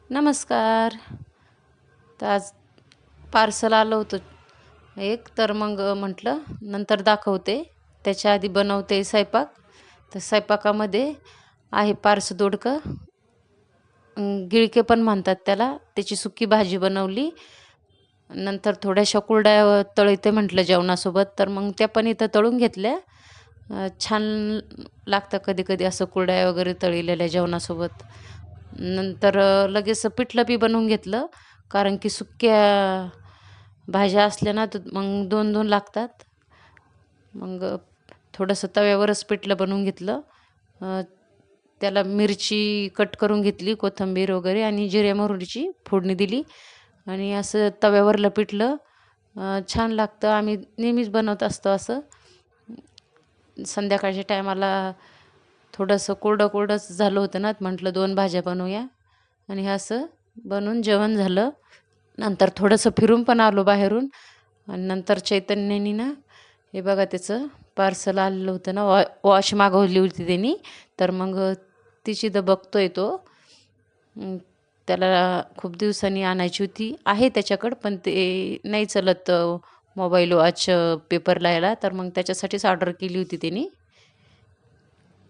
नमस्कार. तर आज पार्सल आलं होतं एक, तर मग म्हटलं नंतर दाखवते. त्याच्या आधी बनवते स्वयंपाक. तर स्वयंपाकामध्ये आहे पार्स दोडकं, गिळके पण म्हणतात त्याला. त्याची सुकी भाजी बनवली. नंतर थोड्याशा कुरडया तळते म्हटलं जेवणासोबत, तर मग त्या पण इथं तळून घेतल्या. छान लागतं कधी-कधी असं कुरडया वगैरे तळलेल्या जेवणासोबत. नंतर लगेच पिठलं बी बनवून घेतलं, कारण की सुक्या भाज्या असल्या ना, तर मग 2-2 लागतात. मग थोडंसं तव्यावरच पिठलं बनवून घेतलं. अ, त्याला मिरची कट करून घेतली, कोथिंबीर वगैरे आणि जिरे मोहरीची फोडणी दिली आणि असं तव्यावरलं पिठलं छान लागतं. आम्ही नेहमीच बनवत असतो असं. संध्याकाळच्या टायमाला थोडंसं कोरडं-कोरडंच झालं होतं ना, म्हटलं 2 भाज्या बनवूया आणि हे असं बनवून जेवण झालं. नंतर थोडंसं फिरून पण आलो बाहेरून आणि नंतर चैतन्यानी ना, हे बघा त्याचं पार्सल आलेलं होतं ना, वॉच मागवली होती त्यांनी. तर मग तिची तर बघतोय तो. अं, त्याला खूप दिवसांनी आणायची होती. आहे त्याच्याकडं, पण ते नाही चालत मोबाईल वॉच पेपर लावायला. तर मग त्याच्यासाठीच ऑर्डर केली होती त्यानी.